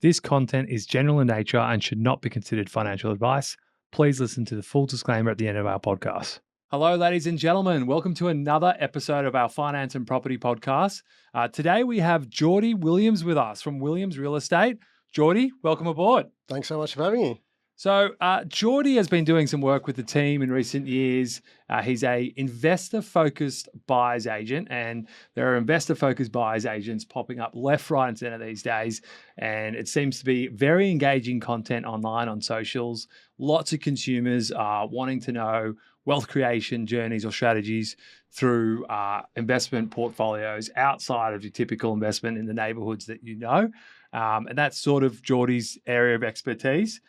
This content is general in nature and should not be considered financial advice. Please listen to the full disclaimer at the end of our podcast. Hello, ladies and gentlemen. Welcome to another episode of our Finance and Property podcast. Today we have Geordie Williams with us from Williams Real Estate. Geordie, welcome aboard. Thanks so much for having me. So Geordie has been doing some work with the team in recent years. He's a investor-focused buyer's agent, and there are investor-focused buyer's agents popping up left, right, and center these days. And it seems to be very engaging content online on socials. Lots of consumers are wanting to know wealth creation journeys or strategies through investment portfolios outside of your typical investment in the neighborhoods that you know. And that's sort of Geordie's area of expertise.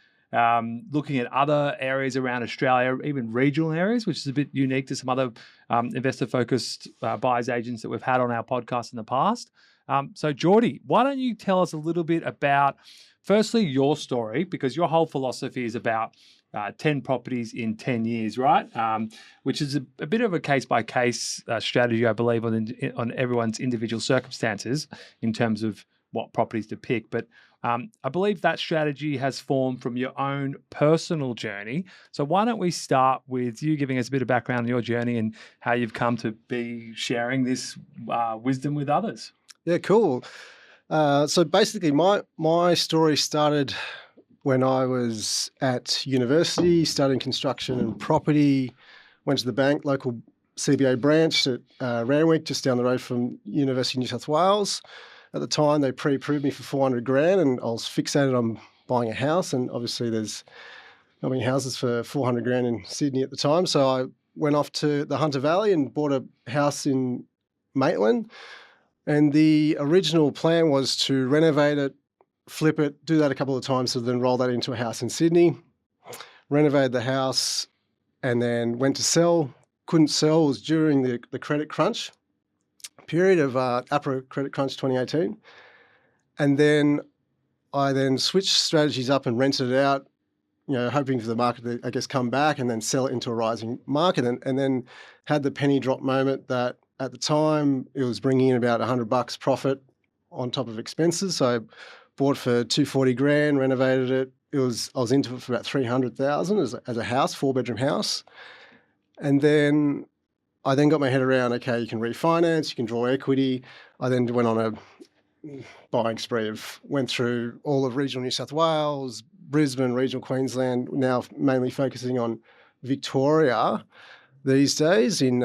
Looking at other areas around Australia, even regional areas, which is a bit unique to some other investor-focused buyers agents that we've had on our podcast in the past. So Geordie, why don't you tell us a little bit about, firstly, your story, because your whole philosophy is about 10 properties in 10 years, right? Which is a bit of a case-by-case strategy, I believe, on everyone's individual circumstances in terms of what properties to pick. But I believe that strategy has formed from your own personal journey. So why don't we start with you giving us a bit of background on your journey and how you've come to be sharing this wisdom with others? Yeah, cool. So basically my story started when I was at university, studying construction and property, went to the bank, local CBA branch at Randwick, just down the road from University of New South Wales. At the time, they pre-approved me for $400,000, and I was fixated on buying a house. And obviously, there's not many houses for $400,000 in Sydney at the time. So I went off to the Hunter Valley and bought a house in Maitland. And the original plan was to renovate it, flip it, do that a couple of times, so then roll that into a house in Sydney. Renovated the house, and then went to sell. Couldn't sell. It was during the credit crunch period of APRA Credit Crunch 2018. And then I switched strategies up and rented it out, hoping for the market to, I guess, come back and then sell it into a rising market. And then had the penny drop moment that at the time it was bringing in about $100 profit on top of expenses. So I bought for $240,000, renovated it. I was into it for about $300,000 as a house, 4-bedroom house. And then I got my head around, okay, you can refinance, you can draw equity. I then went on a buying spree went through all of regional New South Wales, Brisbane, regional Queensland, now mainly focusing on Victoria these days in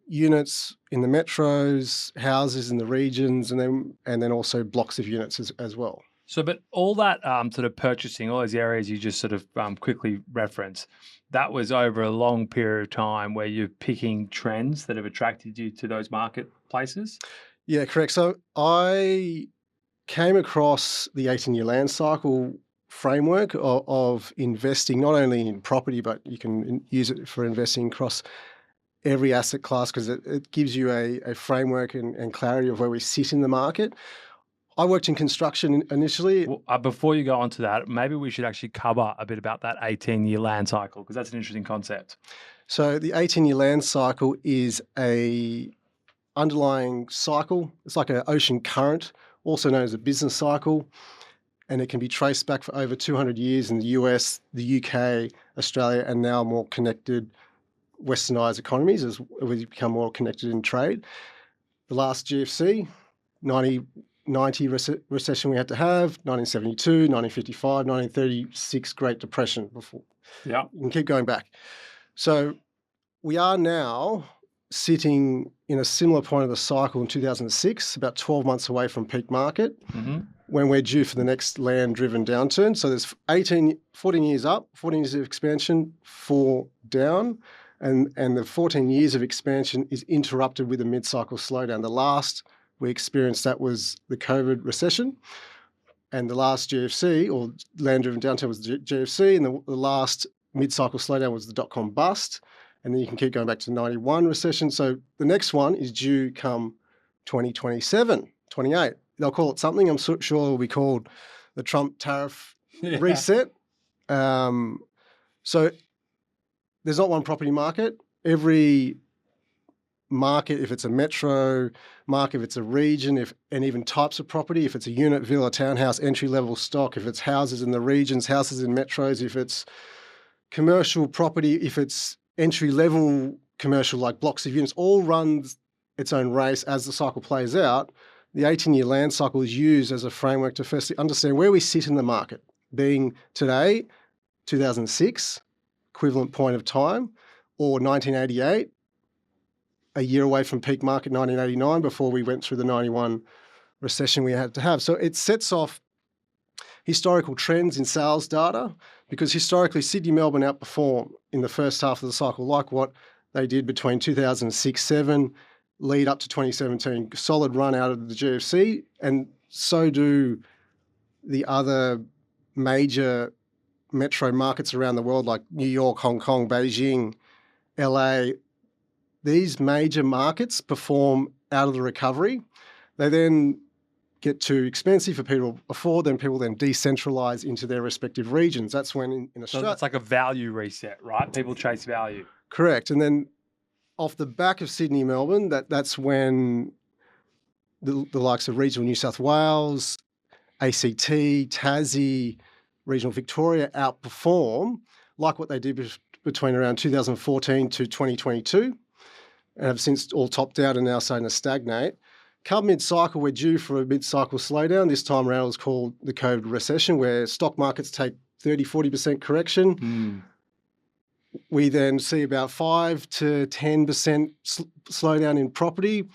units in the metros, houses in the regions, and then also blocks of units as well. So, but all that sort of purchasing, all those areas you just sort of quickly reference, that was over a long period of time where you're picking trends that have attracted you to those marketplaces? Yeah, correct. So I came across the 18-year land cycle framework of investing, not only in property, but you can use it for investing across every asset class, because it gives you a framework and clarity of where we sit in the market. I worked in construction initially. Well, before you go on to that, maybe we should actually cover a bit about that 18-year land cycle, because that's an interesting concept. So the 18-year land cycle is a underlying cycle. It's like an ocean current, also known as a business cycle, and it can be traced back for over 200 years in the US, the UK, Australia, and now more connected westernised economies as we become more connected in trade. The last GFC, 1990 recession we had to have, 1972, 1955, 1936 Great Depression before. Yeah. You can keep going back. So we are now sitting in a similar point of the cycle in 2006, about 12 months away from peak market, when we're due for the next land-driven downturn. So there's 14 years up, 14 years of expansion, 4 down, and the 14 years of expansion is interrupted with a mid-cycle slowdown. The last we experienced that was the COVID recession, and the last GFC, or land-driven downturn, was the GFC, and the last mid-cycle slowdown was the dot-com bust, and then you can keep going back to the 91 recession. So the next one is due come 2027, 28. They'll call it something. I'm sure it will be called the Trump tariff reset. So there's not one property market. Every market, if it's a metro market, if it's a region, and even types of property, if it's a unit, villa, townhouse, entry-level stock, if it's houses in the regions, houses in metros, if it's commercial property, if it's entry-level commercial like blocks of units, all runs its own race as the cycle plays out. The 18-year land cycle is used as a framework to firstly understand where we sit in the market, being today, 2006, equivalent point of time, or 1988, a year away from peak market 1989 before we went through the 91 recession we had to have. So it sets off historical trends in sales data, because historically Sydney, Melbourne outperform in the first half of the cycle, like what they did between 2006-7, lead up to 2017, solid run out of the GFC, and so do the other major metro markets around the world like New York, Hong Kong, Beijing, LA. These major markets perform out of the recovery. They then get too expensive for people to afford, then people then decentralize into their respective regions. That's when in Australia... So it's like a value reset, right? People chase value. Correct. And then off the back of Sydney, Melbourne, that's when the likes of regional New South Wales, ACT, Tassie, regional Victoria outperform, like what they did between around 2014 to 2022, and have since all topped out and now starting to stagnate. Come mid-cycle, we're due for a mid-cycle slowdown. This time around it was called the COVID recession, where stock markets take 30-40% correction. We then see about 5 to 10% slowdown in property.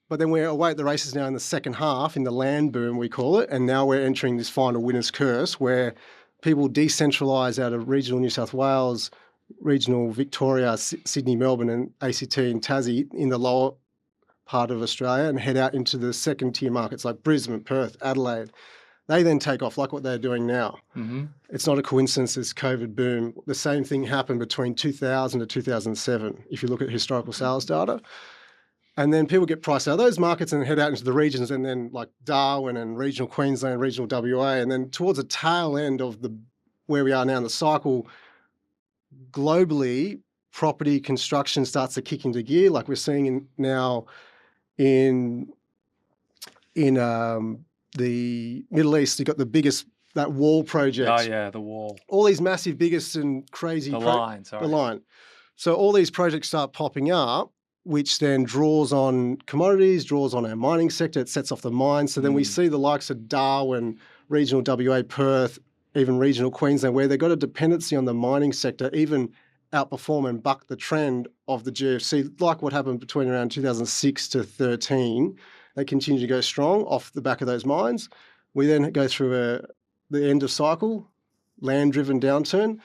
But then we're away at the races now in the second half, in the land boom, we call it. And now we're entering this final winner's curse, where people decentralise out of regional New South Wales, regional Victoria, Sydney, Melbourne, and ACT and Tassie in the lower part of Australia, and head out into the second-tier markets like Brisbane, Perth, Adelaide. They then take off like what they're doing now. It's not a coincidence, this COVID boom. The same thing happened between 2000 to 2007, if you look at historical sales data. And then people get priced out of those markets and head out into the regions, and then like Darwin and regional Queensland, regional WA, and then towards the tail end of where we are now in the cycle, globally, property construction starts to kick into gear, like we're seeing now in the Middle East. You've got the biggest, that wall project. Oh yeah, the wall. All these massive, biggest and crazy... The line. So all these projects start popping up, which then draws on commodities, draws on our mining sector. It sets off the mines. So then we see the likes of Darwin, regional WA, Perth, even regional Queensland, where they've got a dependency on the mining sector, even outperform and buck the trend of the GFC, like what happened between around 2006 to 13. They continue to go strong off the back of those mines. We then go through the end of cycle, land-driven downturn.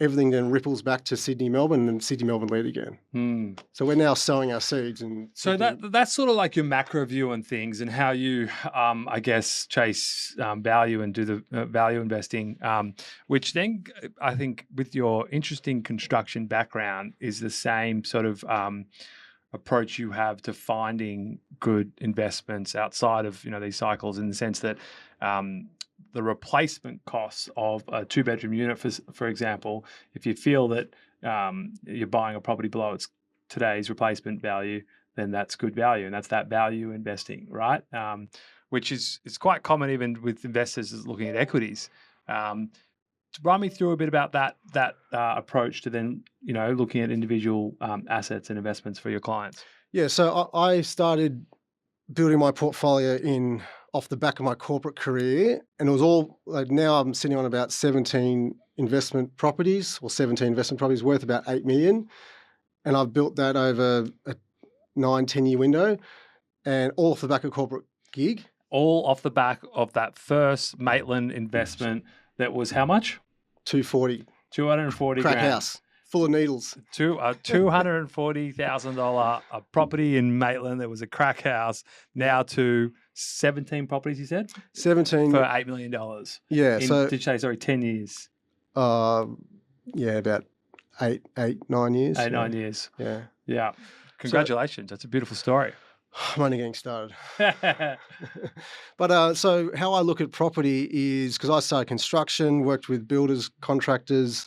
Everything then ripples back to Sydney, Melbourne, and Sydney, Melbourne lead again. So we're now sowing our seeds. So that's sort of like your macro view on things, and how you, I guess, chase value and do the value investing, which then I think with your interesting construction background is the same sort of approach you have to finding good investments outside of these cycles, in the sense that the replacement costs of a 2-bedroom unit, for example, if you feel that you're buying a property below its today's replacement value, then that's good value, and that's that value investing, right? Which is quite common even with investors looking at equities. Run me through a bit about that approach to then looking at individual assets and investments for your clients. Yeah, so I started building my portfolio off the back of my corporate career, and it was all like, now I'm sitting on about 17 investment properties worth about 8 million, and I've built that over a 9-10 year window, and all off the back of corporate gig. All off the back of that first Maitland investment that was how much? 240 Crack grand. House full of needles. $240,000 a property in Maitland that was a crack house, now to 17 properties, you said? 17. For $8 million. Yeah. Did you say, 10 years? Yeah, about 9 years. 9 years. Yeah. Yeah. Congratulations. That's a beautiful story. I'm only getting started. But so how I look at property is, because I started construction, worked with builders, contractors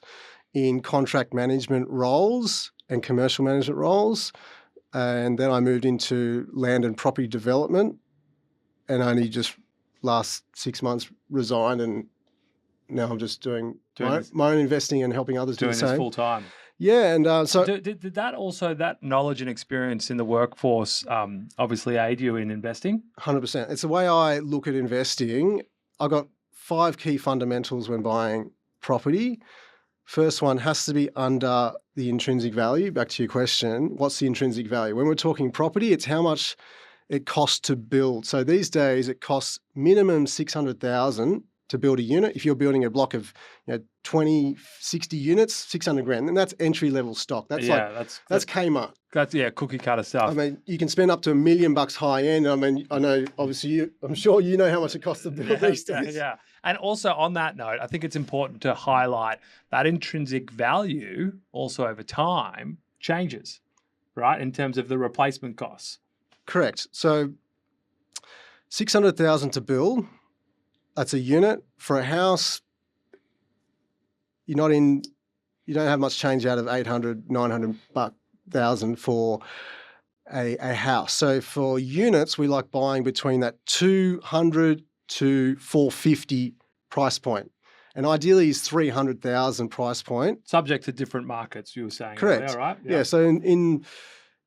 in contract management roles and commercial management roles. and then I moved into land and property development, and only just last 6 months resigned, and now I'm just doing my own investing and helping others do the same. Doing this full time. Yeah, and so Did that also, that knowledge and experience in the workforce, obviously aid you in investing? 100%. It's the way I look at investing. I've got 5 key fundamentals when buying property. First one has to be under the intrinsic value. Back to your question, what's the intrinsic value? When we're talking property, it's how much it costs to build. So these days it costs minimum 600,000 to build a unit. If you're building a block of 20, 60 units, 600 grand, and that's entry level stock. That's that's Kmart. That's cookie cutter stuff. I mean, you can spend up to $1 million high end. I mean, I know obviously I'm sure you know how much it costs to build these days. Yeah. And also on that note, I think it's important to highlight that intrinsic value also over time changes, right? In terms of the replacement costs. Correct. So 600,000 to build. That's a unit. For a house, you don't have much change out of 800, 900,000 for a house. So for units, we like buying between that 200 to 450 price point. And ideally is 300,000 price point. Subject to different markets, you were saying. Correct. Earlier, right? Yeah. So in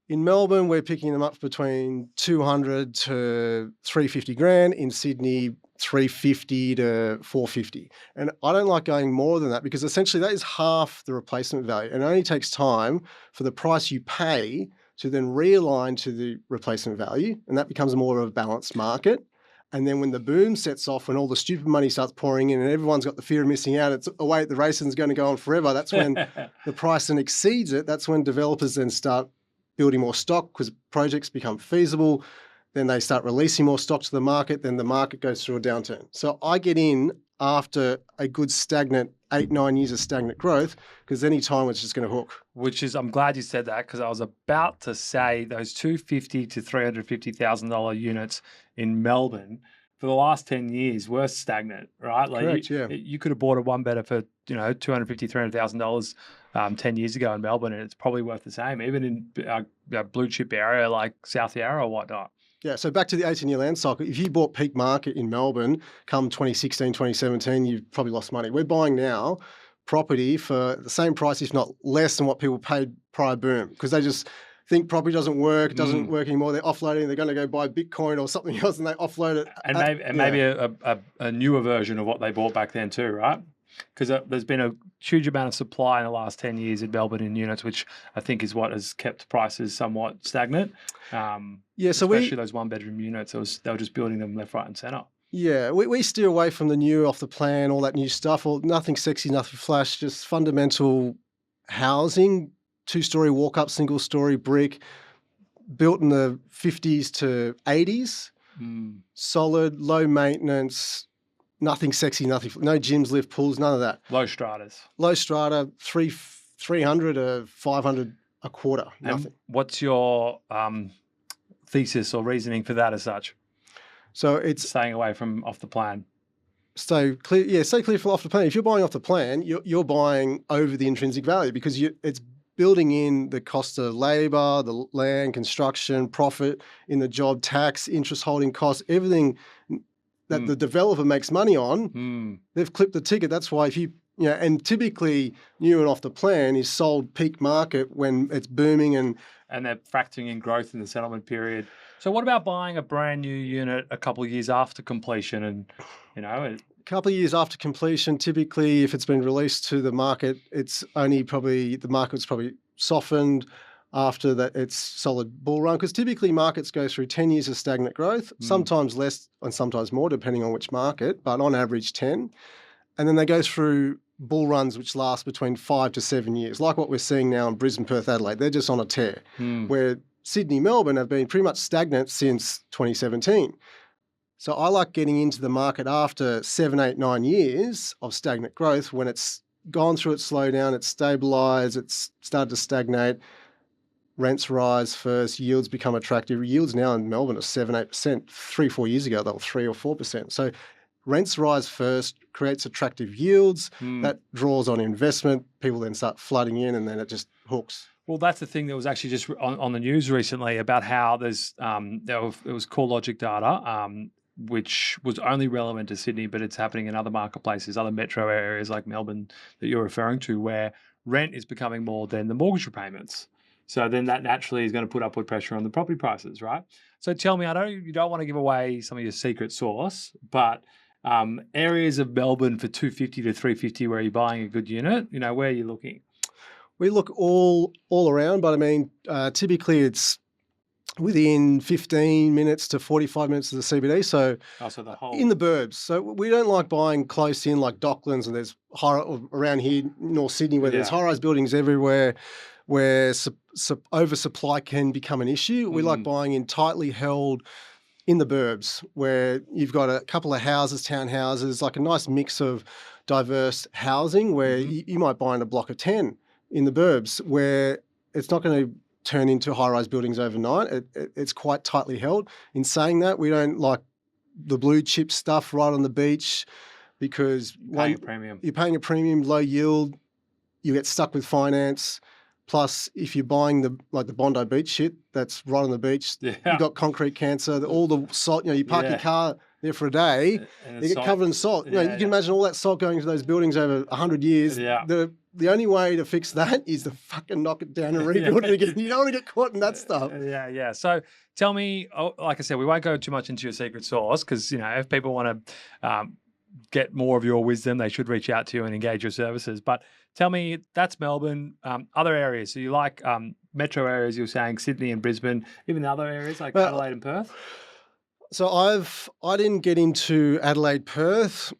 Melbourne, we're picking them up between 200 to 350 grand. In Sydney, 350 to 450. And I don't like going more than that because essentially that is half the replacement value. And it only takes time for the price you pay to then realign to the replacement value. And that becomes more of a balanced market. And then when the boom sets off, when all the stupid money starts pouring in and everyone's got the fear of missing out, it's oh wait, the racing's going to go on forever. That's when the price then exceeds it. That's when developers then start building more stock because projects become feasible. Then they start releasing more stock to the market. Then the market goes through a downturn. So I get in after a good stagnant 8-9 years of stagnant growth because any time it's just going to hook. Which is, I'm glad you said that because I was about to say those $250,000 to $350,000 units in Melbourne for the last 10 years were stagnant, right? Like Correct, you could have bought a one better for $250,000, $300,000 10 years ago in Melbourne, and it's probably worth the same, even in a blue chip area like South Yarra or whatnot. Yeah, so back to the 18-year land cycle. If you bought peak market in Melbourne come 2016, 2017, you've probably lost money. We're buying now property for the same price, if not less than what people paid prior boom, because they just think property doesn't work anymore. They're offloading, they're going to go buy Bitcoin or something else, and they offload it. And maybe a newer version of what they bought back then too, right? Because there's been a huge amount of supply in the last 10 years in Melbourne in units, which I think is what has kept prices somewhat stagnant. Especially those one-bedroom units, they were just building them left, right and centre. Yeah, we steer away from the new, off the plan, all that new stuff, or nothing sexy, nothing flash, just fundamental housing, 2-story walk-up, single-story brick, built in the 50s to 80s, solid, low maintenance, nothing sexy, no gyms, lift, pools, none of that. Low stratas. Low strata, 300 to 500 a quarter, nothing. And what's your thesis or reasoning for that as such? So it's staying away from off the plan. Stay clear from off the plan. If you're buying off the plan, you're buying over the intrinsic value because it's building in the cost of labour, the land, construction, profit in the job, tax, interest holding costs, everything that the developer makes money on, they've clipped the ticket. That's why and typically new and off the plan is sold peak market when it's booming and they're factoring in growth in the settlement period. So what about buying a brand new unit a couple of years after completion and, a couple of years after completion, typically if it's been released to the market, it's only probably, the market's probably softened. After that, it's solid bull run because typically markets go through 10 years of stagnant growth, sometimes less and sometimes more depending on which market, but on average 10. And then they go through bull runs which last between 5 to 7 years, like what we're seeing now in Brisbane, Perth, Adelaide. They're just on a tear, where Sydney, Melbourne have been pretty much stagnant since 2017. So I like getting into the market after 7, 8, 9 years of stagnant growth when it's gone through its slowdown, it's stabilised, it's started to stagnate. Rents rise first, yields become attractive. Yields now in Melbourne are 7, 8%. 3-4 years ago, they were 3 or 4%. So rents rise first, creates attractive yields. That draws on investment. People then start flooding in and then it just hooks. Well, that's the thing that was actually just on the news recently about how it was CoreLogic data, which was only relevant to Sydney, but it's happening in other marketplaces, other metro areas like Melbourne that you're referring to, where rent is becoming more than the mortgage repayments. So then that naturally is going to put upward pressure on the property prices, right? So tell me, you don't want to give away some of your secret sauce, but areas of Melbourne for 250 to 350 where you're buying a good unit, where are you looking? We look all around, but I mean, typically it's within 15 minutes to 45 minutes of the CBD. So, so the whole in the burbs. So we don't like buying close in like Docklands, and there's around here, North Sydney, where there's high-rise buildings everywhere, where oversupply can become an issue. We like buying in tightly held in the burbs, where you've got a couple of houses, townhouses, like a nice mix of diverse housing, where you might buy in a block of 10 in the burbs, where it's not going to turn into high-rise buildings overnight. It's quite tightly held. In saying that, we don't like the blue chip stuff right on the beach, because you're paying a premium, low yield, you get stuck with finance. Plus, if you're buying the Bondi Beach shit that's right on the beach, you've got concrete cancer, all the salt, you park your car there for a day, you get covered in salt. You can imagine all that salt going into those buildings over 100 years. The only way to fix that is to fucking knock it down and rebuild it again. You don't want to get caught in that stuff. Yeah. So tell me, like I said, we won't go too much into your secret sauce, because, if people want to get more of your wisdom, they should reach out to you and engage your services. But tell me, that's Melbourne. Other areas, so you like metro areas, you were saying Sydney and Brisbane, even other areas like Adelaide and Perth? So I didn't get into Adelaide, Perth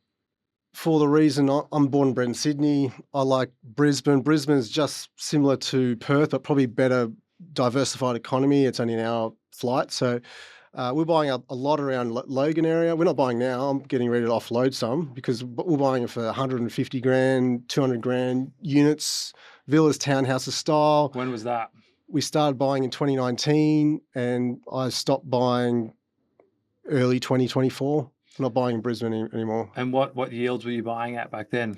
for the reason I'm born and bred in Sydney. I like Brisbane. Brisbane's just similar to Perth, but probably better diversified economy. It's only an hour flight. So we're buying a lot around Logan area. We're not buying now. I'm getting ready to offload some, because we're buying it for 150 grand, 200 grand units, villas, townhouses style. When was that? We started buying in 2019, and I stopped buying early 2024. I'm not buying in Brisbane anymore. And what yields were you buying at back then?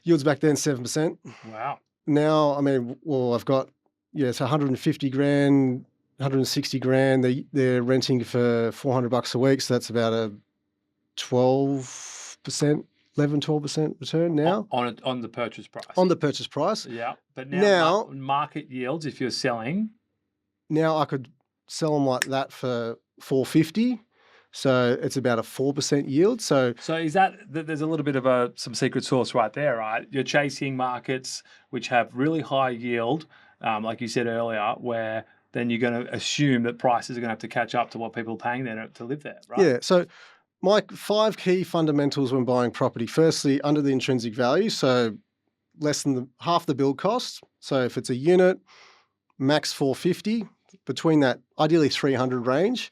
Yields back then, 7%. Wow. Now, I mean, I've got, it's 150 grand, 160 grand. They're renting for $400 a week. So that's about a 12%, 12% return now. On the purchase price? On the purchase price. Yeah. But now market yields, if you're selling? Now I could sell them like that for $450. So it's about a 4% yield. So is that there's a little bit of some secret sauce right there, right? You're chasing markets which have really high yield, like you said earlier, where then you're going to assume that prices are going to have to catch up to what people are paying there to live there, right? Yeah. So my 5 key fundamentals when buying property: firstly, under the intrinsic value, so less than half the build cost. So if it's a unit, max 450, between that, ideally 300 range.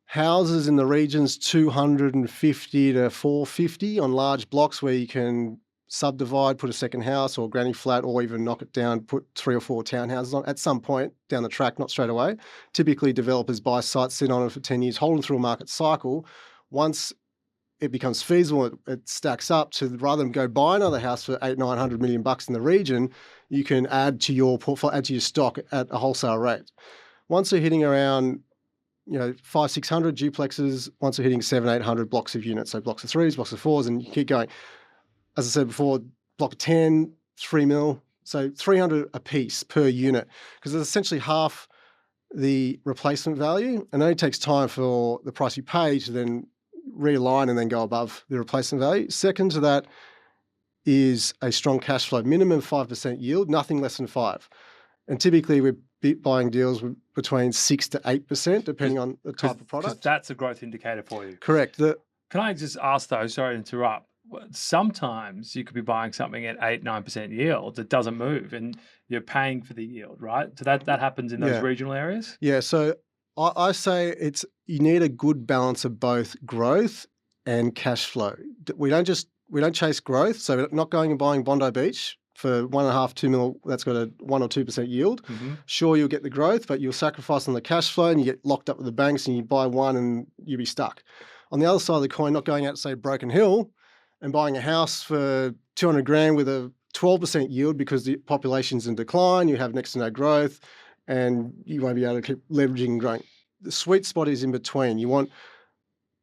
Houses in the regions 250 to 450 on large blocks, where you can subdivide, put a second house or granny flat, or even knock it down, put 3 or 4 townhouses on at some point down the track, not straight away. Typically, developers buy sites, sit on it for 10 years, hold them through a market cycle. Once it becomes feasible, it stacks up to, rather than go buy another house for $800-900 million in the region, you can add to your portfolio, add to your stock at a wholesale rate. Once they're hitting around 500-600 duplexes, once we're hitting 700-800 blocks of units, so blocks of 3s, blocks of 4s, and you keep going. As I said before, block of 10, 3 mil, so 300 a piece per unit, because it's essentially half the replacement value, and it only takes time for the price you pay to then realign and then go above the replacement value. Second to that is a strong cash flow, minimum 5% yield, nothing less than 5. And typically we're buying deals between 6 to 8%, depending on the type of product. That's a growth indicator for you. Correct. Can I just ask though, sorry to interrupt, sometimes you could be buying something at 8-9% yield that doesn't move, and you're paying for the yield, right? So that happens in those regional areas? Yeah, so I say you need a good balance of both growth and cash flow. We don't chase growth, so we're not going and buying Bondi Beach for 1.5-2 mil, that's got a 1 or 2% yield. Mm-hmm. Sure, you'll get the growth, but you'll sacrifice on the cash flow, and you get locked up with the banks, and you buy one and you'll be stuck. On the other side of the coin, not going out to, say, Broken Hill and buying a house for 200 grand with a 12% yield because the population's in decline, you have next to no growth, and you won't be able to keep leveraging and growing. The sweet spot is in between. You want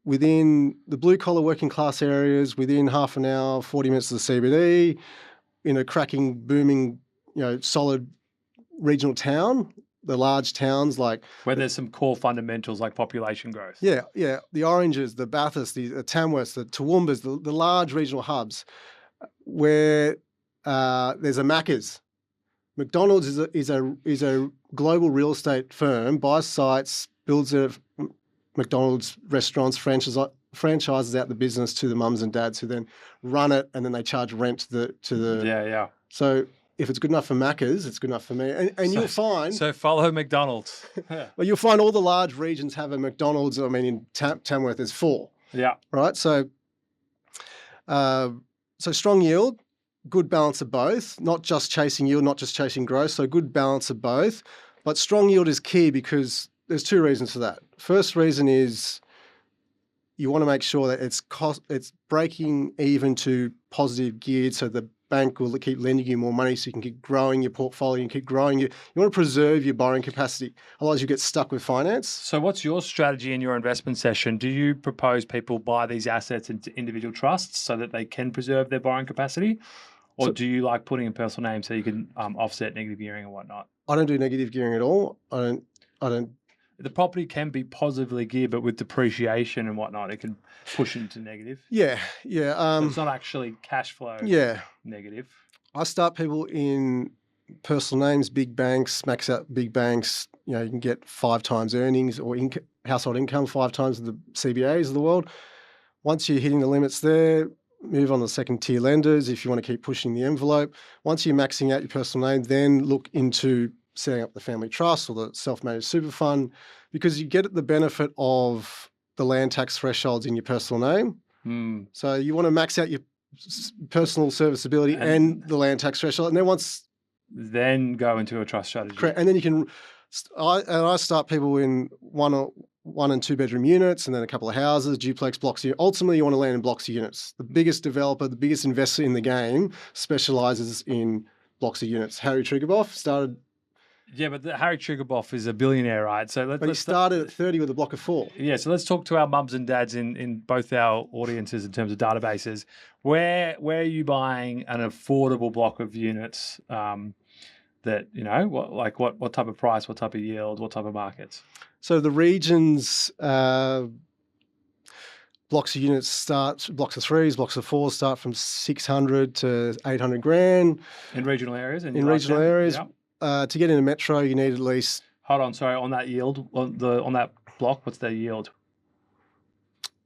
within the blue-collar working class areas, within half an hour, 40 minutes of the CBD, in a cracking, booming, solid regional town, the large towns like... Where there's some core fundamentals like population growth. Yeah. The Oranges, the Bathurst, the Tamworths, the Toowoomba's, the large regional hubs where there's a Macca's. McDonald's is a global real estate firm, buys sites, builds McDonald's restaurants, franchises out the business to the mums and dads who then run it, and then they charge rent to the Yeah. So if it's good enough for Macca's, it's good enough for me. And you'll find... So follow McDonald's. Well, you'll find all the large regions have a McDonald's. I mean, in Tamworth, there's 4. Yeah. Right? So strong yield, good balance of both, not just chasing yield, not just chasing growth. So good balance of both. But strong yield is key because there's 2 reasons for that. First reason is you want to make sure that it's breaking even to positive geared, so the bank will keep lending you more money so you can keep growing your portfolio and keep growing you want to preserve your borrowing capacity. Otherwise you get stuck with finance. So what's your strategy in your investment session? Do you propose people buy these assets into individual trusts so that they can preserve their borrowing capacity? Or do you like putting in personal names so you can offset negative gearing and whatnot? I don't do negative gearing at all. I don't. The property can be positively geared, but with depreciation and whatnot, it can push into negative. Yeah. So it's not actually cash flow negative. I start people in personal names, big banks, max out big banks. You can get 5 times earnings or household income, 5 times the CBAs of the world. Once you're hitting the limits there, move on to second tier lenders if you want to keep pushing the envelope. Once you're maxing out your personal name, then look into setting up the family trust or the self-managed super fund, because you get the benefit of the land tax thresholds in your personal name. So you want to max out your personal serviceability and the land tax threshold. And then go into a trust strategy. Correct. And then you can, I start people in 1 and 2 bedroom units, and then a couple of houses, duplex blocks. Ultimately, you want to land in blocks of units. The biggest developer, the biggest investor in the game specializes in blocks of units. Harry Triguboff started... Yeah, but Harry Triguboff is a billionaire, right? So he started at 30 with a block of 4. Yeah, so let's talk to our mums and dads in both our audiences in terms of databases. Where are you buying an affordable block of units that, what type of price, what type of yield, what type of markets? So the regions, blocks of units blocks of 3s, blocks of 4s start from 600 to 800 grand. In regional areas? In regional areas. Yep. To get in a metro, you need at least... Hold on, sorry, on that yield, on that block, what's the yield?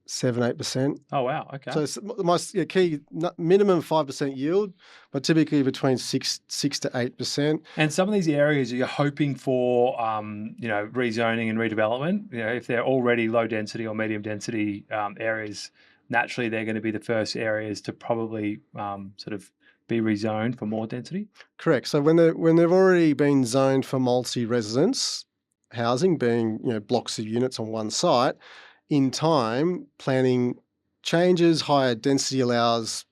7-8%. Oh, wow, okay. So my key, minimum 5% yield, but typically between 6 to 8%. And some of these areas you're hoping for, rezoning and redevelopment. If they're already low density or medium density areas, naturally they're going to be the first areas to probably sort of be rezoned for more density? Correct. So when they've already been zoned for multi-residence housing, being blocks of units on one site, in time planning changes, higher density allows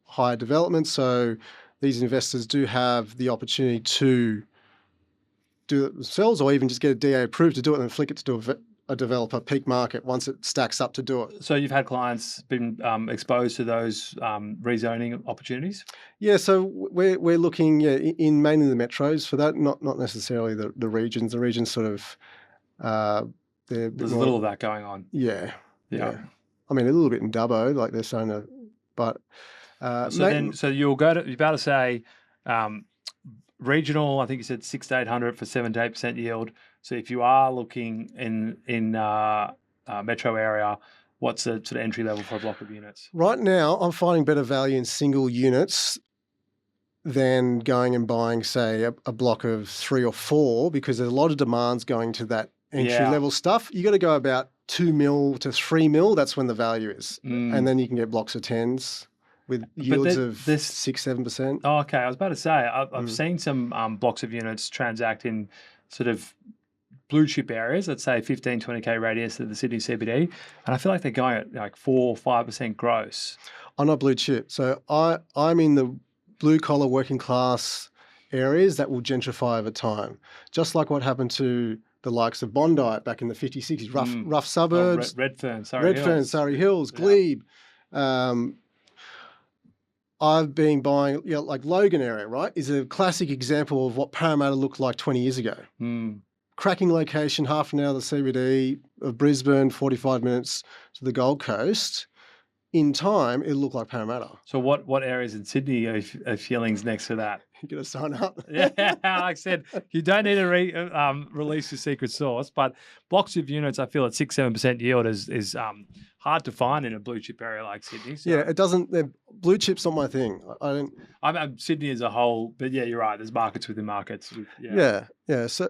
higher development. So these investors do have the opportunity to do it themselves, or even just get a DA approved to do it and then flick it to do a developer peak market once it stacks up to do it. So you've had clients been exposed to those rezoning opportunities? Yeah, so we're looking in mainly the metros for that, not necessarily the regions. The regions sort of there's a little of that going on. Yeah. I mean, a little bit in Dubbo, like they're starting to, but so you're about to say regional. I think you said 600 to 800 for 7 to 8% yield. So if you are looking in metro area, what's the sort of entry level for a block of units? Right now, I'm finding better value in single units than going and buying, say, a block of 3 or 4, because there's a lot of demands going to that entry level stuff. You got to go about 2 mil to 3 mil. That's when the value is, and then you can get blocks of 10s with yields of 6-7%. Oh, okay. I was about to say I've seen some blocks of units transact in sort of blue chip areas, let's say 15, 20K radius of the Sydney CBD, and I feel like they're going at like 4 or 5% gross. I'm not blue chip, so I'm in the blue collar working class areas that will gentrify over time. Just like what happened to the likes of Bondi back in the 50s, 60s, rough suburbs, Redfern, Redfern, Surrey Hills, Yeah. Glebe. I've been buying, like Logan area, right, is a classic example of what Parramatta looked like 20 years ago. Cracking location, half an hour to the CBD of Brisbane, 45 minutes to the Gold Coast. In time, it'll look like Parramatta. So what areas in Sydney are feelings next to that? You're going to sign up. Yeah, like I said, you don't need to release your secret sauce, but blocks of units, I feel at 6-7% yield is hard to find in a blue chip area like Sydney. So. Yeah, it doesn't. Blue chip's not my thing. I don't. I'm Sydney as a whole, but yeah, you're right. There's markets within markets. Yeah. So,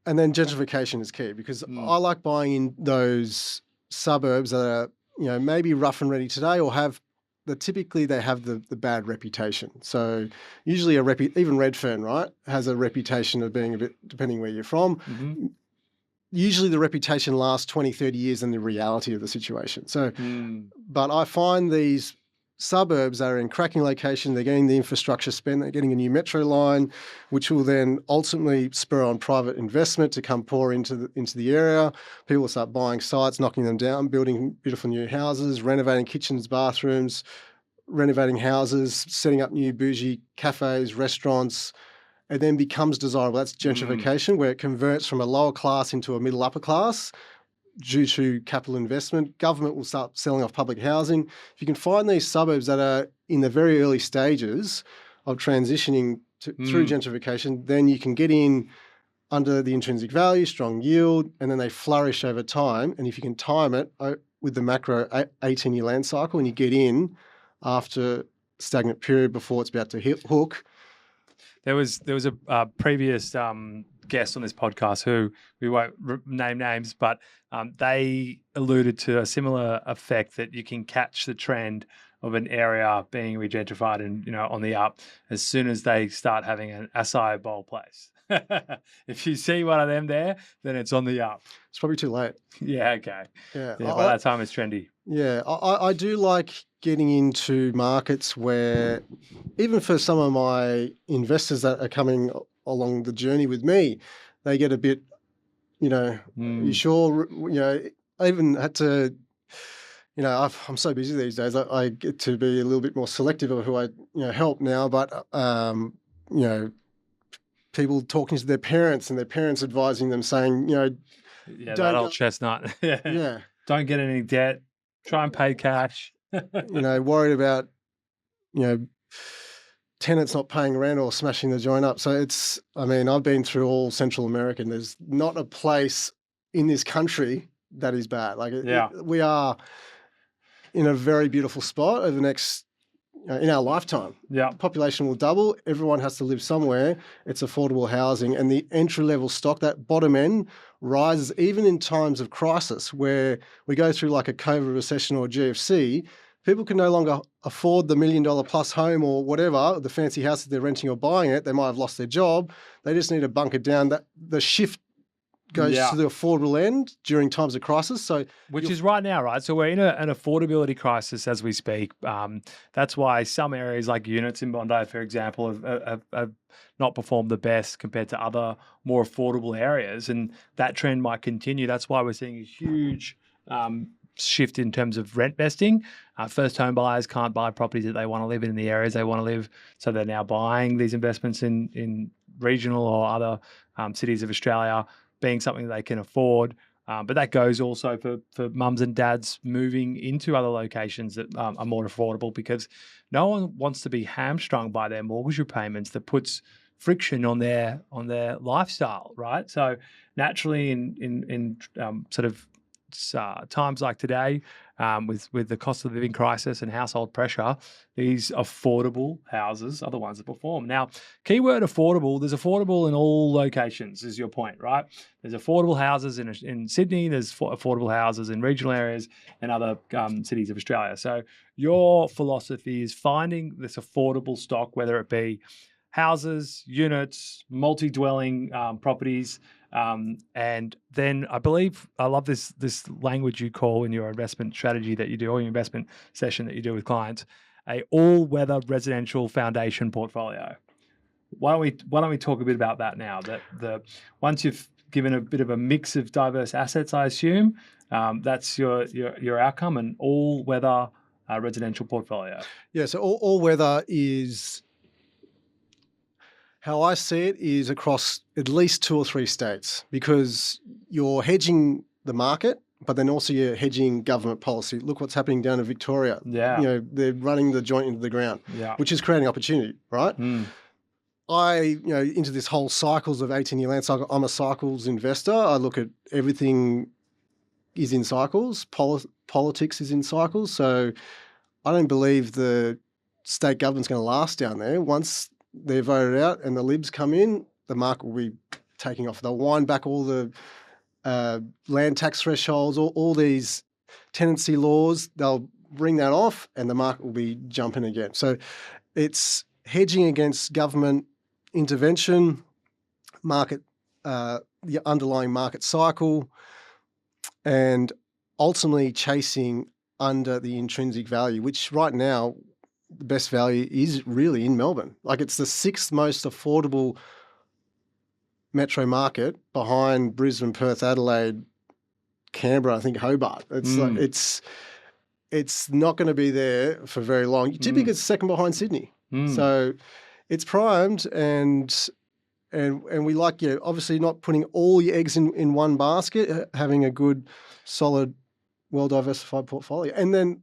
and then gentrification is key because I like buying in those suburbs that are, maybe rough and ready today or typically they have the bad reputation. So usually even Redfern, right, has a reputation of being a bit, depending where you're from, usually the reputation lasts 20, 30 years than the reality of the situation. So, but I find these suburbs that are in cracking location, they're getting the infrastructure spent, they're getting a new metro line, which will then ultimately spur on private investment to come pour into the area. People will start buying sites, knocking them down, building beautiful new houses, renovating kitchens, bathrooms, renovating houses, setting up new bougie cafes, restaurants. It then becomes desirable. That's gentrification, where it converts from a lower class into a middle upper class. Due to capital investment, government will start selling off public housing. If you can find these suburbs that are in the very early stages of transitioning through gentrification, then you can get in under the intrinsic value, strong yield, and then they flourish over time. And if you can time it with the macro 18-year land cycle and you get in after stagnant period before it's about to hit hook. There was a previous guest on this podcast who we won't name names, but they alluded to a similar effect that you can catch the trend of an area being regentrified and on the up as soon as they start having an acai bowl place. If you see one of them there, then it's on the up. It's probably too late. Yeah, okay. Yeah, by that time it's trendy. Yeah, I do like getting into markets where, even for some of my investors that are coming along the journey with me, they get a bit, you sure, I even had to, I'm so busy these days. I get to be a little bit more selective of who I, help now. But, people talking to their parents and their parents advising them saying, that old chestnut. Yeah. Don't get any debt. Try and pay cash. Worried about, tenants not paying rent or smashing the joint up. So I've been through all Central America and there's not a place in this country that is bad. We are in a very beautiful spot over the next, in our lifetime. Yeah. Population will double. Everyone has to live somewhere. It's affordable housing. And the entry-level stock, that bottom end, rises even in times of crisis where we go through like a COVID recession or GFC. People can no longer afford the $1 million plus home or whatever, the fancy house that they're renting or buying it. They might have lost their job. They just need to bunker down. That the shift goes to the affordable end during times of crisis. Which is right now, right? So we're in an affordability crisis as we speak. That's why some areas like units in Bondi, for example, have not performed the best compared to other more affordable areas. And that trend might continue. That's why we're seeing a huge shift in terms of rent vesting. First home buyers can't buy properties that they want to live in the areas they want to live. So they're now buying these investments in regional or other cities of Australia, being something they can afford. But that goes also for mums and dads moving into other locations that are more affordable, because no one wants to be hamstrung by their mortgage repayments. That puts friction on their lifestyle, right? So naturally in sort of times like today, with the cost of living crisis and household pressure, these affordable houses are the ones that perform. Now, keyword affordable, there's affordable in all locations, is your point, right? There's affordable houses in Sydney, there's affordable houses in regional areas and other cities of Australia. So your philosophy is finding this affordable stock, whether it be houses, units, multi-dwelling properties, and then I believe, I love this language you call in your investment strategy that you do, or your investment session that you do with clients, a all-weather residential foundation portfolio. Why don't we talk a bit about that now? That once you've given a bit of a mix of diverse assets, I assume that's your outcome, an all-weather residential portfolio. Yeah, so all weather is, how I see it, is across at least 2 or 3 states, because you're hedging the market, but then also you're hedging government policy. Look what's happening down in Victoria. Yeah. They're running the joint into the ground, which is creating opportunity, right? Into this whole cycles of 18-year land cycle, I'm a cycles investor. I look at everything is in cycles. Politics is in cycles. So I don't believe the state government's going to last down there. Once they're voted out and the Libs come in, the market will be taking off. They'll wind back all the land tax thresholds, all these tenancy laws. They'll bring that off and the market will be jumping again. So it's hedging against government intervention, market, the underlying market cycle, and ultimately chasing under the intrinsic value, which right now the best value is really in Melbourne. Like, it's the 6th most affordable metro market behind Brisbane, Perth, Adelaide, Canberra, I think Hobart. It's like, it's not going to be there for very long. Typically it's second behind Sydney. So it's primed, and we like, obviously not putting all your eggs in one basket, having a good, solid, well-diversified portfolio. And then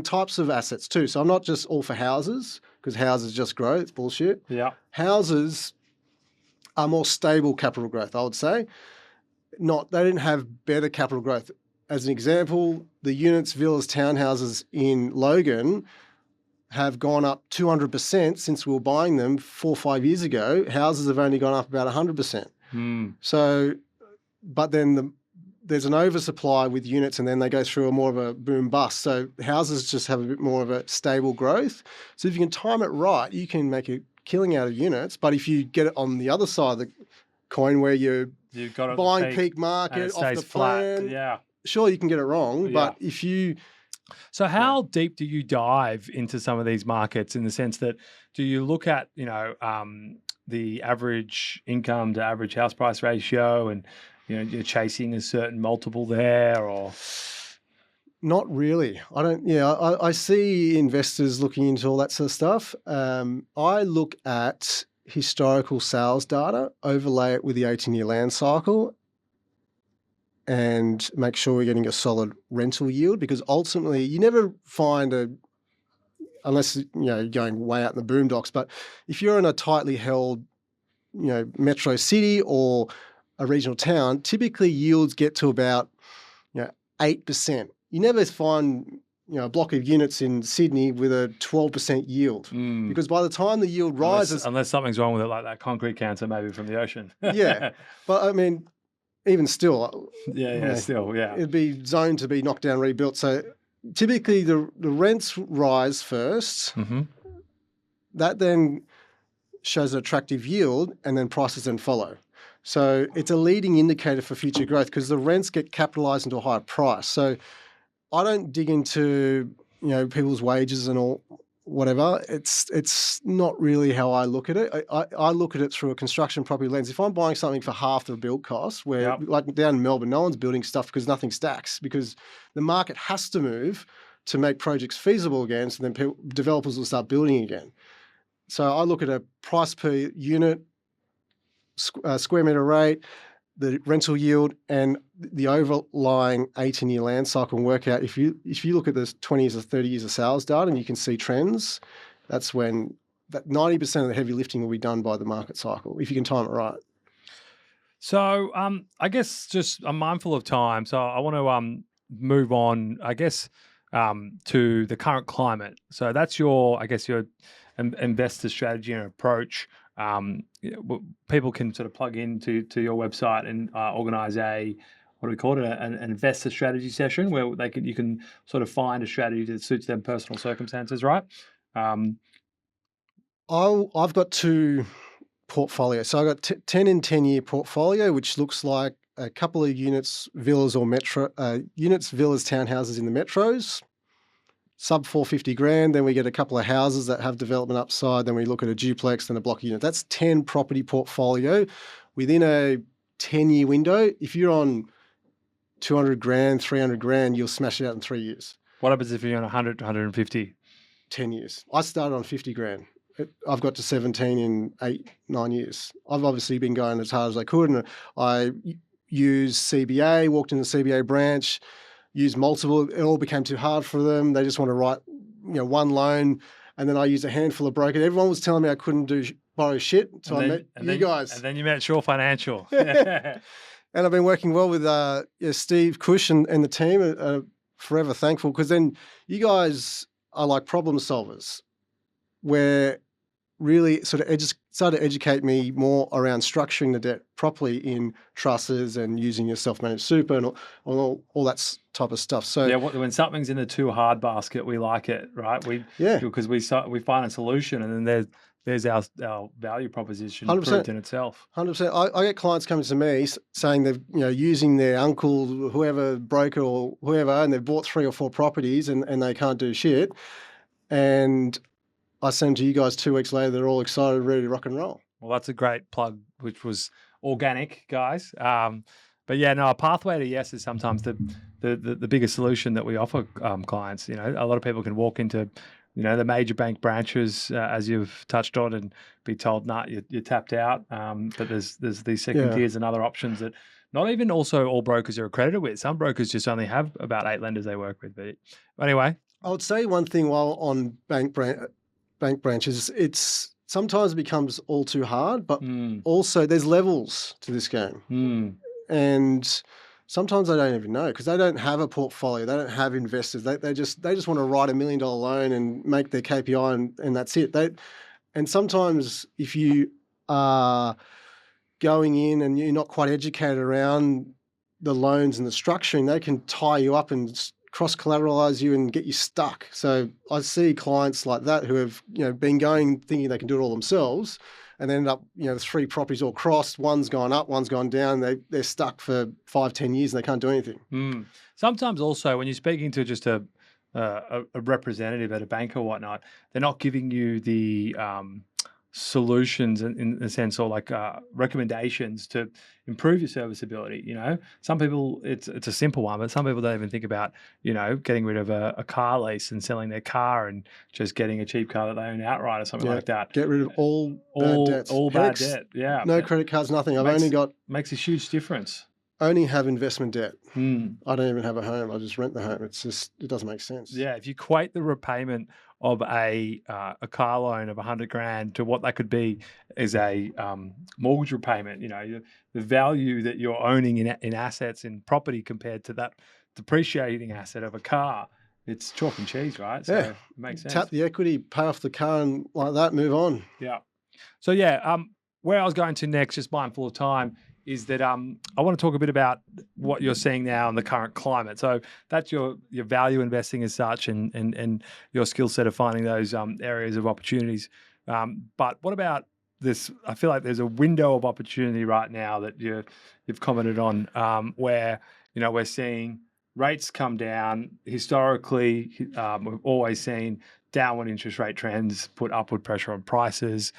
types of assets too. So I'm not just all for houses, because houses just grow. It's bullshit. Yeah. Houses are more stable capital growth, I would say. They didn't have better capital growth. As an example, the units, villas, townhouses in Logan have gone up 200% since we were buying them 4 or 5 years ago. Houses have only gone up about 100%. So, but then there's an oversupply with units, and then they go through a more of a boom bust. So houses just have a bit more of a stable growth. So if you can time it right, you can make a killing out of units. But if you get it on the other side of the coin, where you've got buying peak market off the plan, sure, you can get it wrong. But if you... So how deep do you dive into some of these markets, in the sense that, do you look at, the average income to average house price ratio, and, you're chasing a certain multiple there, or? Not really. I don't. Yeah, I see investors looking into all that sort of stuff. I look at historical sales data, overlay it with the 18-year land cycle, and make sure we're getting a solid rental yield, because ultimately you never find unless you're going way out in the boondocks, but if you're in a tightly held, metro city or a regional town, typically yields get to about 8%. You never find a block of units in Sydney with a 12% yield, because by the time the yield rises, unless something's wrong with it, like that concrete cancer maybe from the ocean. Yeah, but I mean, even still, it'd be zoned to be knocked down, rebuilt. So typically the rents rise first. That then shows an attractive yield, and then prices then follow. So it's a leading indicator for future growth, because the rents get capitalized into a higher price. So I don't dig into people's wages and all, whatever. It's not really how I look at it. I look at it through a construction property lens. If I'm buying something for half the build cost, where like down in Melbourne, no one's building stuff because nothing stacks, because the market has to move to make projects feasible again, so then developers will start building again. So I look at a price per unit, square metre rate, the rental yield, and the overlying 18-year land cycle, and work out, if you look at this 20 years or 30 years of sales data and you can see trends, that's when that 90% of the heavy lifting will be done by the market cycle, if you can time it right. So I guess I'm mindful of time, so I want to move on, I guess, to the current climate. So that's your investor strategy and approach. People can sort of plug into your website and organize an investor strategy session, where you can sort of find a strategy that suits their personal circumstances, right? I've got 2 portfolios. So I've got 10 and 10-year portfolio, which looks like a couple of units, villas, townhouses in the metros. sub 450 grand. Then we get a couple of houses that have development upside. Then we look at a duplex, then a block unit. That's 10 property portfolio within a 10-year window. If you're on 200 grand, 300 grand, you'll smash it out in 3 years. What happens if you're on 100 to 150? 10 years. I started on 50 grand. I've got to 17 in 8-9 years. I've obviously been going as hard as I could, and I used CBA, walked in the CBA branch, used multiple. It all became too hard for them. They just want to write, one loan, and then I used a handful of brokers. Everyone was telling me I couldn't borrow shit, so I met you guys. And then you met Shore Financial. And I've been working well with Steve Cush and the team. Forever thankful, because then you guys are like problem solvers, where really sort of started to educate me more around structuring the debt properly in trusses and using your self-managed super and all that type of stuff. So yeah, when something's in the too hard basket, we like it, right? Because we find a solution, and then there's our value proposition 100%. proved in itself. 100%. I get clients coming to me saying they've using their uncle, whoever broker or whoever, and they've bought 3 or 4 properties and they can't do shit. And I send them to you guys 2 weeks later. They're all excited, ready to rock and roll. Well, that's a great plug, which was organic, guys. But yeah, no, a pathway to yes is sometimes the biggest solution that we offer clients. A lot of people can walk into the major bank branches, as you've touched on, and be told, nah, you're tapped out. But there's these second tiers and other options that not even also all brokers are accredited with. Some brokers just only have about 8 lenders they work with. But anyway. I would say one thing while on bank branches, it's sometimes it becomes all too hard, but also there's levels to this game. And sometimes they don't even know, because they don't have a portfolio. They don't have investors. They just want to write $1 million loan and make their KPI and that's it. And sometimes if you are going in and you're not quite educated around the loans and the structuring, they can tie you up and cross-collateralize you and get you stuck. So I see clients like that who have been going thinking they can do it all themselves, and they end up 3 properties all crossed. One's gone up, one's gone down. They're stuck for 5-10 years and they can't do anything. Sometimes also when you're speaking to just a representative at a bank or whatnot, they're not giving you the solutions in a sense, or like recommendations to improve your serviceability. Some people, it's a simple one, but some people don't even think about getting rid of a car lease and selling their car and just getting a cheap car that they own outright or something like that. Get rid of all bad debts. All bad debt. Yeah, no credit cards, nothing. Makes a huge difference. Only have investment debt. I don't even have a home. I just rent the home. It doesn't make sense. Yeah, if you equate the repayment of a car loan of 100 grand to what that could be as a mortgage repayment, the value that you're owning in assets, in property, compared to that depreciating asset of a car, it's chalk and cheese, right? So it makes sense. Tap the equity, pay off the car, and like that, move on. Yeah. So where I was going to next, just mindful of time, is that I want to talk a bit about what you're seeing now in the current climate. So that's your value investing as such, and your skill set of finding those areas of opportunities. But what about this? I feel like there's a window of opportunity right now that you've commented on, where we're seeing rates come down. Historically, we've always seen downward interest rate trends put upward pressure on prices.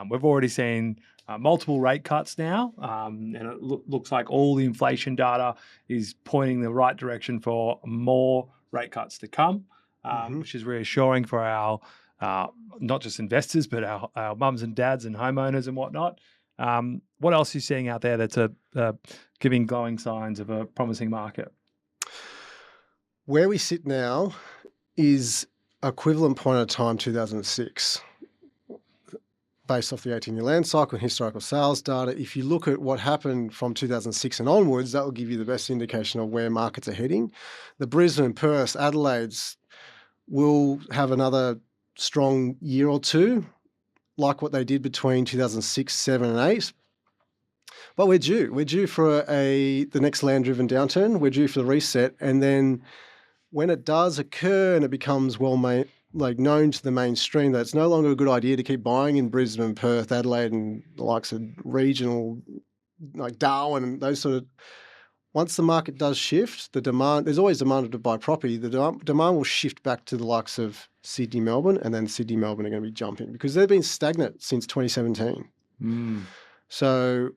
We've already seen multiple rate cuts now, and it looks like all the inflation data is pointing the right direction for more rate cuts to come, which is reassuring for our not just investors, but our mums and dads and homeowners and whatnot. What else are you seeing out there that's giving glowing signs of a promising market? Where we sit now is equivalent point of time 2006. Based off the 18-year land cycle and historical sales data. If you look at what happened from 2006 and onwards, that will give you the best indication of where markets are heading. The Brisbane, Perth, Adelaide's will have another strong year or two, like what they did between 2006, 7 and 8. But we're due. We're due for the next land-driven downturn. We're due for the reset. And then when it does occur and it becomes known to the mainstream that it's no longer a good idea to keep buying in Brisbane, Perth, Adelaide, and the likes of regional, like Darwin and those sort of, once the market does shift, the demand, there's always demand to buy property, the demand will shift back to the likes of Sydney, Melbourne, and then Sydney, Melbourne are going to be jumping because they've been stagnant since 2017. So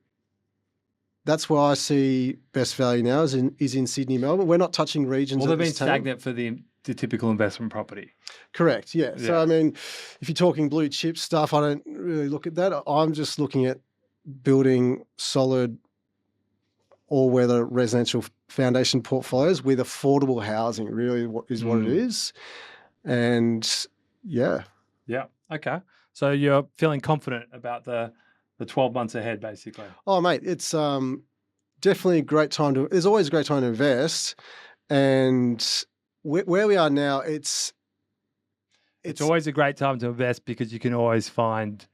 that's where I see best value now is in Sydney, Melbourne. We're not touching regions. Well, they've been stagnant for the typical investment property. Correct, yeah. So, I mean, if you're talking blue chip stuff, I don't really look at that. I'm just looking at building solid all-weather residential foundation portfolios with affordable housing, really is what it is. And, yeah. Yeah, okay. So you're feeling confident about the 12 months ahead, basically? Oh, mate, it's definitely a great time to – there's always a great time to invest. And where we are now, it's always a great time to invest because you can always find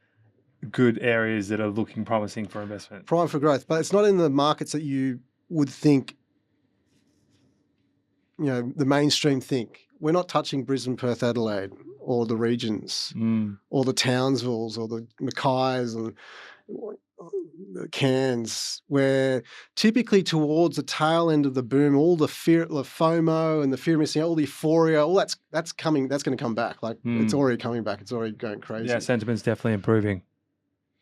good areas that are looking promising for investment. Prime for growth, but it's not in the markets that you would think, the mainstream think. We're not touching Brisbane, Perth, Adelaide, or the regions, or the Townsvilles, or the Mackays, and the Cairns. We're typically towards the tail end of the boom. All the fear, the FOMO, and the fear of missing out, all the euphoria, all that's coming. That's going to come back. Like it's already coming back. It's already going crazy. Yeah, sentiment's definitely improving.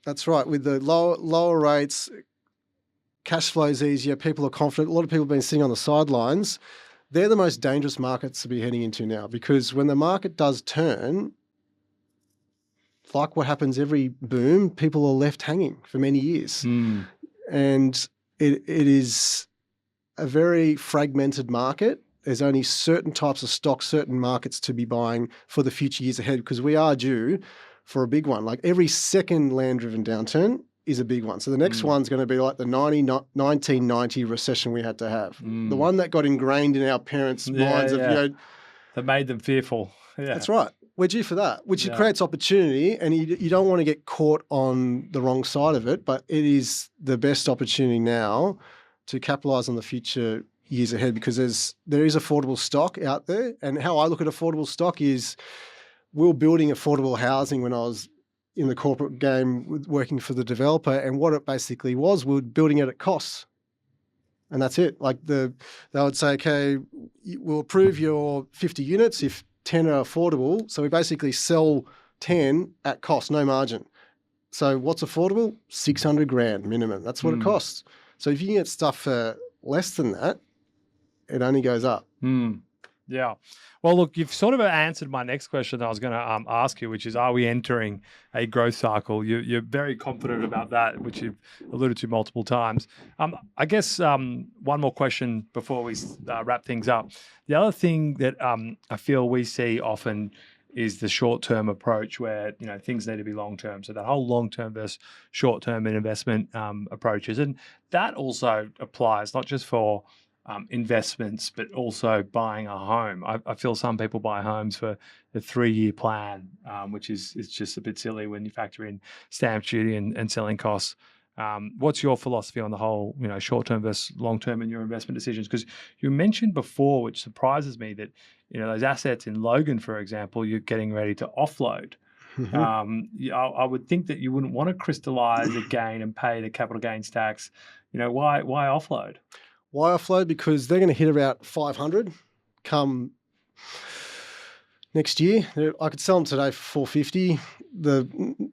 That's right. With the lower rates, cash flow's easier, people are confident. A lot of people have been sitting on the sidelines. They're the most dangerous markets to be heading into now because when the market does turn, like what happens every boom, people are left hanging for many years. And it is a very fragmented market. There's only certain types of stocks, certain markets to be buying for the future years ahead because we are due for a big one. Like every second land-driven downturn is a big one. So the next one's going to be like the 1990 recession we had to have. The one that got ingrained in our parents' minds of, that made them fearful. Yeah. That's right. We're due for that, which creates opportunity, and you don't want to get caught on the wrong side of it, but it is the best opportunity now to capitalize on the future years ahead because there is affordable stock out there. And how I look at affordable stock is we were building affordable housing when I was in the corporate game working for the developer, and what it basically was, we were building it at cost. And that's it. Like they would say, okay, we'll approve your 50 units if 10 are affordable. So we basically sell 10 at cost, no margin. So what's affordable? 600 grand minimum. That's what it costs. So if you can get stuff for less than that, it only goes up. Yeah. Well, look, you've sort of answered my next question that I was going to ask you, which is, are we entering a growth cycle? You're very confident about that, which you've alluded to multiple times. I guess one more question before we wrap things up. The other thing that I feel we see often is the short-term approach where, things need to be long-term. So that whole long-term versus short-term in investment approaches. And that also applies not just for investments, but also buying a home. I feel some people buy homes for a 3-year plan, which is just a bit silly when you factor in stamp duty and selling costs. What's your philosophy on the whole, short-term versus long-term in your investment decisions? Because you mentioned before, which surprises me, that those assets in Logan, for example, you're getting ready to offload. I would think that you wouldn't want to crystallize a gain and pay the capital gains tax. Why offload? Why offload? Because they're going to hit about 500 come next year. I could sell them today for 450. I'm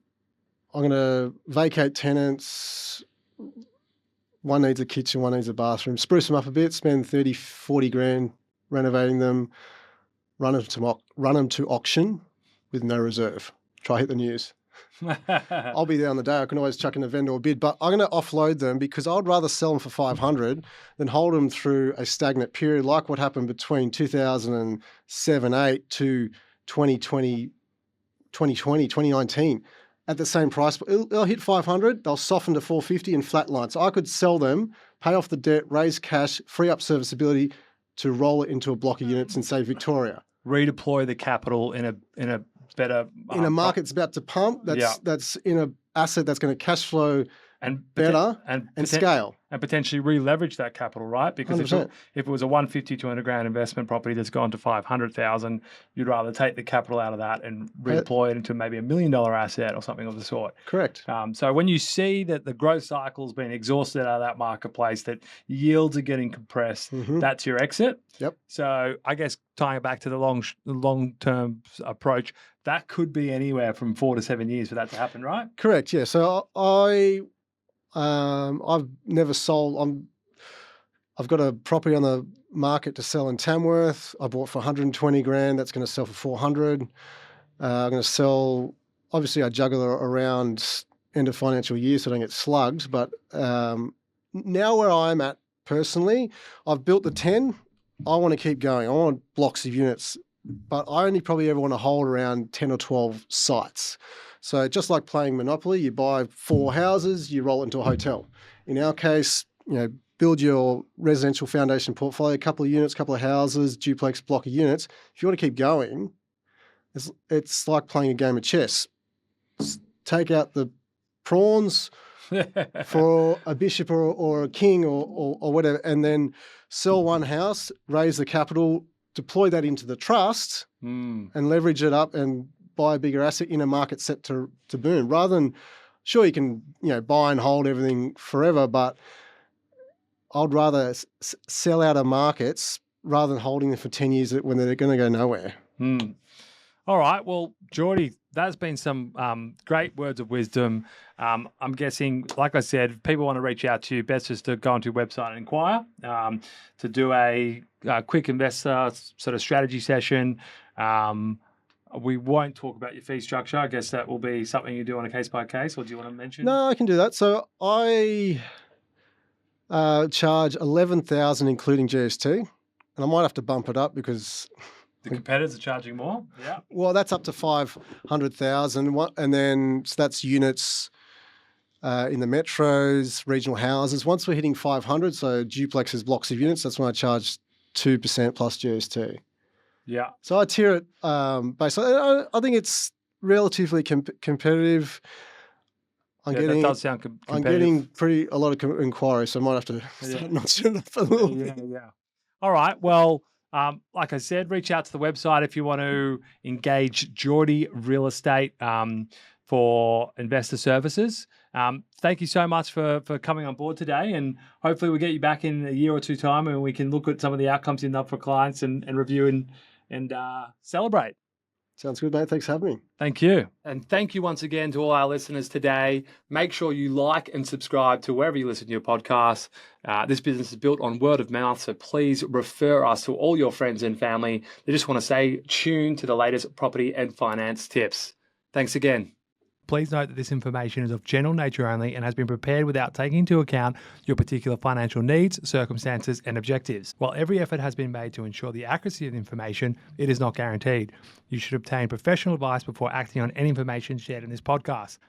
going to vacate tenants. One needs a kitchen, one needs a bathroom. Spruce them up a bit, spend 30, 40 grand renovating them, run them to auction with no reserve. Try hit the news. I'll be there on the day. I can always chuck in a vendor bid, but I'm going to offload them because I'd rather sell them for 500 than hold them through a stagnant period like what happened between 2007-8 to 2019 at the same price. They'll hit 500, they'll soften to 450 and flatline. So I could sell them, pay off the debt, raise cash, free up serviceability to roll it into a block of units in, say, Victoria. Redeploy the capital in a better in a market that's about to pump. That's in an asset that's going to cash flow and better and scale and potentially re-leverage that capital, right? Because if 100%. it was a 150, 200 grand investment property that's gone to 500,000, you'd rather take the capital out of that and redeploy it into maybe $1 million asset or something of the sort. Correct. So when you see that the growth cycle's been exhausted out of that marketplace, that yields are getting compressed, that's your exit. Yep. So I guess tying it back to the long-term approach, that could be anywhere from 4 to 7 years for that to happen, right? Correct. Yeah. So I've never sold. I've got a property on the market to sell in Tamworth. I bought for 120 grand. That's going to sell for 400. I'm going to sell. Obviously, I juggle around end of financial year so I don't get slugged. But now where I'm at personally, I've built the 10. I want to keep going. I want blocks of units, but I only probably ever want to hold around 10 or 12 sites. So just like playing Monopoly, you buy 4 houses, you roll it into a hotel. In our case, build your residential foundation portfolio, a couple of units, couple of houses, duplex block of units. If you want to keep going, it's like playing a game of chess. Take out the prawns for a bishop or a king or whatever, and then sell one house, raise the capital, deploy that into the trust and leverage it up and buy a bigger asset in a market set to boom. Rather than, sure, you can buy and hold everything forever, but I'd rather sell out of markets rather than holding them for 10 years when they're going to go nowhere. All right. Well, Geordie, that's been some great words of wisdom. I'm guessing, like I said, if people want to reach out to you, best just to go onto your website and inquire to do a quick investor sort of strategy session. We won't talk about your fee structure. I guess that will be something you do on a case-by-case, or do you want to mention? No, I can do that. So I charge $11,000 including GST, and I might have to bump it up because the competitors are charging more. Yeah. Well, that's up to 500,000, and then so that's units in the metros, regional houses. Once we're hitting 500, so duplexes, blocks of units, that's when I charge 2% plus GST. Yeah. So I tier it based on. I think it's relatively competitive. That does sound competitive. I'm getting a lot of inquiries, so I might have to start notching it up a little bit. Yeah. All right. Well, like I said, reach out to the website if you want to engage Geordie Real Estate for investor services. Thank you so much for coming on board today, and hopefully we'll get you back in a year or two time and we can look at some of the outcomes you've done for clients and review and celebrate. Sounds good, mate. Thanks for having me. Thank you. And thank you once again to all our listeners today. Make sure you like and subscribe to wherever you listen to your podcasts. This business is built on word of mouth, so please refer us to all your friends and family. They just want to stay tuned to the latest property and finance tips. Thanks again. Please note that this information is of general nature only and has been prepared without taking into account your particular financial needs, circumstances, and objectives. While every effort has been made to ensure the accuracy of the information, it is not guaranteed. You should obtain professional advice before acting on any information shared in this podcast.